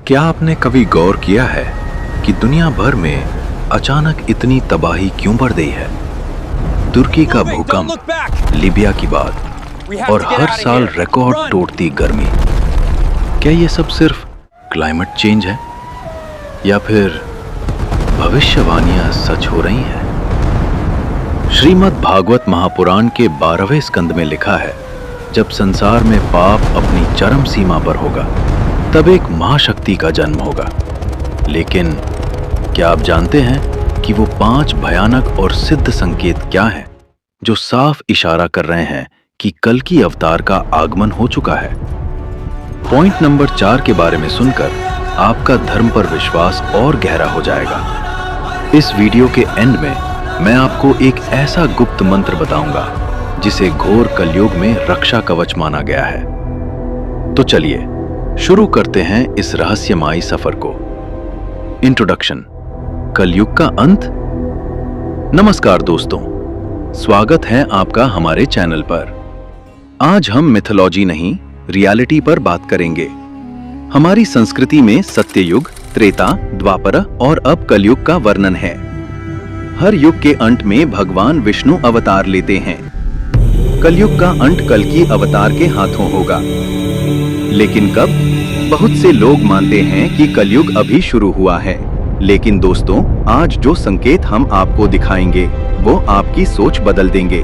क्या आपने कभी गौर किया है कि दुनिया भर में अचानक इतनी तबाही क्यों बढ़ गई है? तुर्की का भूकंप, लीबिया की बात और हर साल रिकॉर्ड तोड़ती गर्मी। क्या ये सब सिर्फ क्लाइमेट चेंज है या फिर भविष्यवाणियां सच हो रही हैं? श्रीमद् भागवत महापुराण के 12वें स्कंद में लिखा है, जब संसार में पाप अपनी चरम सीमा पर होगा तब एक महाशक्ति का जन्म होगा। लेकिन क्या आप जानते हैं कि वो 5 भयानक और सिद्ध संकेत क्या हैं जो साफ इशारा कर रहे हैं कि कल की अवतार का आगमन हो चुका है? पॉइंट नंबर 4 के बारे में सुनकर आपका धर्म पर विश्वास और गहरा हो जाएगा। इस वीडियो के एंड में मैं आपको एक ऐसा गुप्त मंत्र बताऊंगा जिसे घोर कलयुग में रक्षा कवच माना गया है। तो चलिए शुरू करते हैं इस रहस्यमयी सफर को। इंट्रोडक्शन। कलयुग का अंत। नमस्कार दोस्तों, स्वागत है आपका हमारे चैनल पर। आज हम मिथोलॉजी नहीं, रियलिटी पर बात करेंगे। हमारी संस्कृति में सत्ययुग, त्रेता, द्वापर और अब कलयुग का वर्णन है। हर युग के अंत में भगवान विष्णु अवतार लेते हैं। कलयुग का अंत कल की अवतार के हाथों होगा। लेकिन कब? बहुत से लोग मानते हैं कि कलयुग अभी शुरू हुआ है, लेकिन दोस्तों आज जो संकेत हम आपको दिखाएंगे वो आपकी सोच बदल देंगे।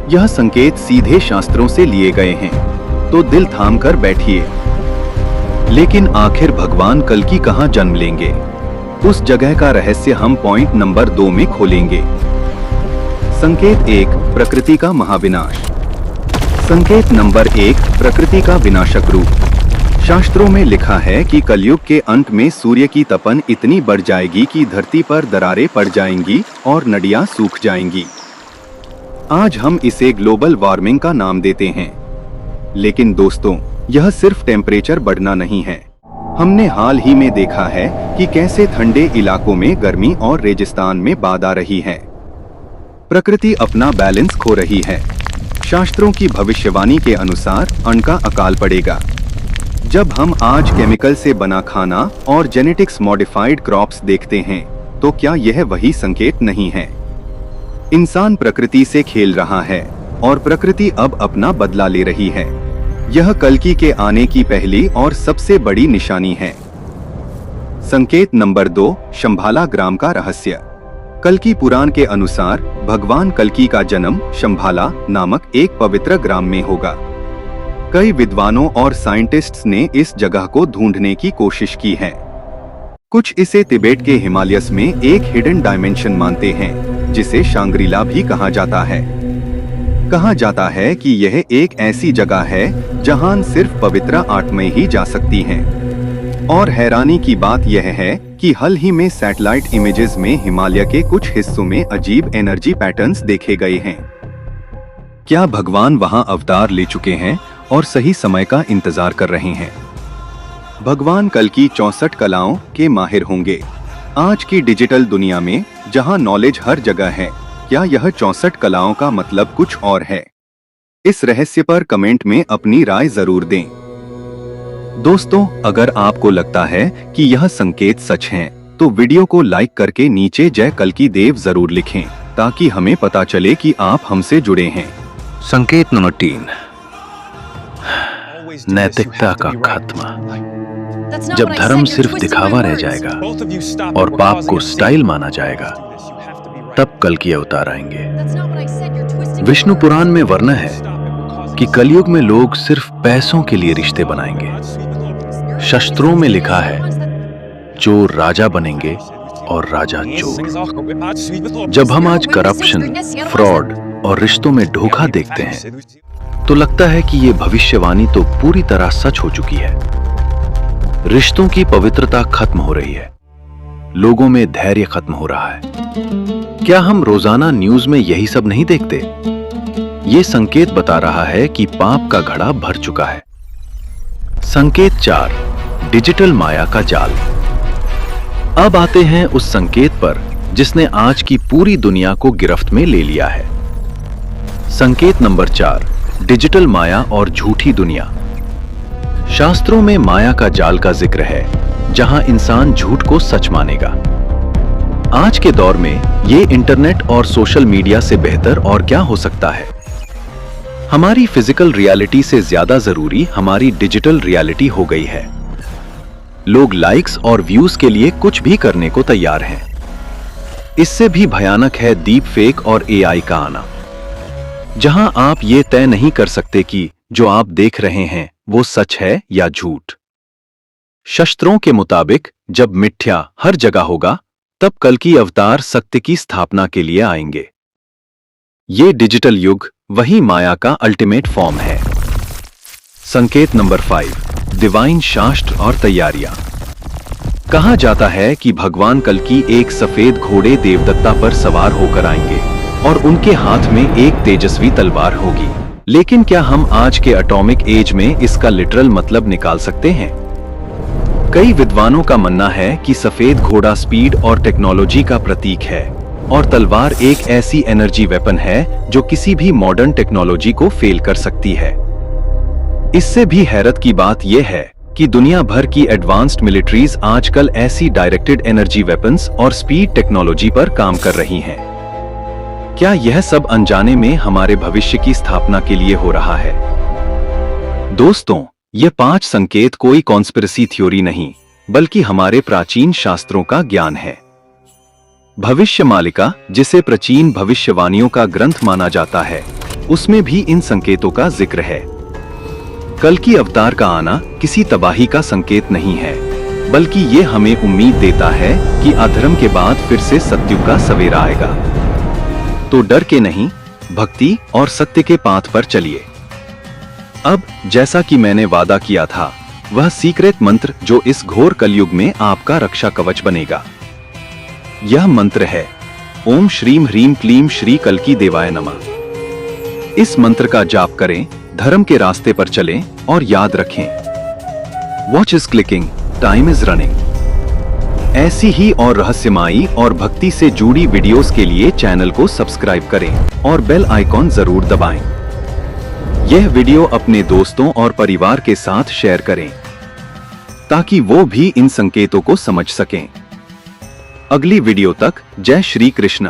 यह संकेत सीधे शास्त्रों से लिए गए हैं, तो दिल थाम कर बैठिए। लेकिन आखिर भगवान कल की कहां जन्म लेंगे? उस जगह का रहस्य हम पॉइंट नंबर 2 में खोलेंगे। संकेत 1, प्रकृति का महाविनाश। संकेत नंबर 1, प्रकृति का विनाशक रूप। शास्त्रों में लिखा है कि कलयुग के अंत में सूर्य की तपन इतनी बढ़ जाएगी कि धरती पर दरारें पड़ जाएंगी और नदियां सूख जाएंगी। आज हम इसे ग्लोबल वार्मिंग का नाम देते हैं। लेकिन दोस्तों, यह सिर्फ टेम्परेचर बढ़ना नहीं है। हमने हाल ही में देखा है कि कैसे ठंडे इलाकों में गर्मी और रेगिस्तान में बाढ़ आ रही है। प्रकृति अपना बैलेंस खो रही है। शास्त्रों की भविष्यवाणी के अनुसार अन्न का अकाल पड़ेगा। जब हम आज केमिकल से बना खाना और जेनेटिक्स मॉडिफाइड क्रॉप्स देखते हैं, तो क्या यह वही संकेत नहीं है? इंसान प्रकृति से खेल रहा है और प्रकृति अब अपना बदला ले रही है। यह कल्कि के आने की पहली और सबसे बड़ी निशानी है। संकेत नंबर 2, शंभाला ग्राम का रहस्य। कल्कि पुराण के अनुसार भगवान कल्कि का जन्म शंभाला नामक एक पवित्र ग्राम में होगा। कई विद्वानों और साइंटिस्ट्स ने इस जगह को ढूंढने की कोशिश की है। कुछ इसे तिब्बत के हिमालयस में एक हिडन डायमेंशन मानते हैं, जिसे शांग्रीला भी कहा जाता है। कहा जाता है कि यह एक ऐसी जगह है जहां सिर्फ पवित्र आत्माएं ही जा सकती हैं। और हैरानी की बात यह है कि हाल ही में सैटेलाइट इमेजेस में हिमालय के कुछ हिस्सों में अजीब एनर्जी पैटर्न्स देखे गए हैं। क्या भगवान वहां अवतार ले चुके हैं और सही समय का इंतजार कर रहे हैं? भगवान कल्कि 64 कलाओं के माहिर होंगे। आज की डिजिटल दुनिया में जहां नॉलेज हर जगह है, क्या यह 64 कलाओं का मतलब कुछ और है? इस रहस्य पर कमेंट में अपनी राय जरूर दें। दोस्तों, अगर आपको लगता है कि यह संकेत सच हैं, तो वीडियो को लाइक करके नीचे जय कल्कि देव जरूर लिखें, ताकि हमें पता चले कि आप हमसे जुड़े हैं। संकेत नंबर 3, नैतिकता का खात्मा। जब धर्म सिर्फ दिखावा रह जाएगा और पाप को स्टाइल माना जाएगा, तब कल्कि अवतार आएंगे। विष्णु पुराण में वर्णन है कि कलयुग में लोग सिर्फ पैसों के लिए रिश्ते बनाएंगे। शास्त्रों में लिखा है, चोर राजा बनेंगे और राजा चोर। जब हम आज करप्शन, फ्रॉड और रिश्तों में धोखा देखते हैं, तो लगता है कि ये भविष्यवाणी तो पूरी तरह सच हो चुकी है। रिश्तों की पवित्रता खत्म हो रही है, लोगों में धैर्य खत्म हो रहा है। क्या हम रोजाना न्यूज में यही सब नहीं देखते? ये संकेत बता रहा है कि पाप का घड़ा भर चुका है। संकेत 4, डिजिटल माया का जाल। अब आते हैं उस संकेत पर जिसने आज की पूरी दुनिया को गिरफ्त में ले लिया है। संकेत नंबर 4, डिजिटल माया और झूठी दुनिया। शास्त्रों में माया का जाल का जिक्र है, जहां इंसान झूठ को सच मानेगा। आज के दौर में ये इंटरनेट और सोशल मीडिया से बेहतर और क्या हो सकता है। हमारी फिजिकल रियलिटी से ज्यादा जरूरी हमारी डिजिटल रियलिटी हो गई है। लोग लाइक्स और व्यूज के लिए कुछ भी करने को तैयार हैं। इससे भी भयानक है डीप फेक और एआई का आना, जहां आप ये तय नहीं कर सकते कि जो आप देख रहे हैं वो सच है या झूठ। शास्त्रों के मुताबिक जब मिथ्या हर जगह होगा, तब कल की अवतार सत्य की स्थापना के लिए आएंगे। ये डिजिटल युग वही माया का अल्टीमेट फॉर्म है। संकेत नंबर 5, डिवाइन शास्त्र और तैयारियां। कहा जाता है कि भगवान कल की एक सफेद घोड़े देवदत्ता पर सवार होकर आएंगे और उनके हाथ में एक तेजस्वी तलवार होगी। लेकिन क्या हम आज के एटॉमिक एज में इसका लिटरल मतलब निकाल सकते हैं? कई विद्वानों का मानना है कि सफेद घोड़ा स्पीड और टेक्नोलॉजी का प्रतीक है और तलवार एक ऐसी एनर्जी वेपन है जो किसी भी मॉडर्न टेक्नोलॉजी को फेल कर सकती है। इससे भी हैरत की बात यह है कि दुनिया भर की एडवांस्ड मिलिट्रीज आजकल ऐसी डायरेक्टेड एनर्जी वेपन्स और स्पीड टेक्नोलॉजी पर काम कर रही हैं। क्या यह सब अनजाने में हमारे भविष्य की स्थापना के लिए हो रहा है? दोस्तों, ये 5 संकेत कोई कॉन्स्पिरेसी थ्योरी नहीं, बल्कि हमारे प्राचीन शास्त्रों का ज्ञान है। भविष्य मालिका, जिसे प्राचीन भविष्यवाणियों का ग्रंथ माना जाता है, उसमें भी इन संकेतों का जिक्र है। कल की अवतार का आना किसी तबाही का संकेत नहीं है, बल्कि ये हमें उम्मीद देता है कि अधर्म के बाद फिर से सत्युग का सवेरा आएगा। तो डर के नहीं, भक्ति और सत्य के पाथ पर चलिए। अब जैसा कि मैंने वादा किया था, वह सीक्रेट मंत्र जो इस घोर कलयुग में आपका रक्षा कवच बनेगा। यह मंत्र है ओम श्रीम ह्रीम क्लीम श्री कल्की देवाय नमः। इस मंत्र का जाप करें, धर्म के रास्ते पर चलें और याद रखें, watch is clicking, time is running. ऐसी ही और रहस्यमयी और भक्ति से जुड़ी वीडियोस के लिए चैनल को सब्सक्राइब करें और बेल आइकॉन जरूर दबाएं। यह वीडियो अपने दोस्तों और परिवार के साथ शेयर करें ताकि वो भी इन संकेतों को समझ सकें। अगली वीडियो तक जय श्री कृष्ण।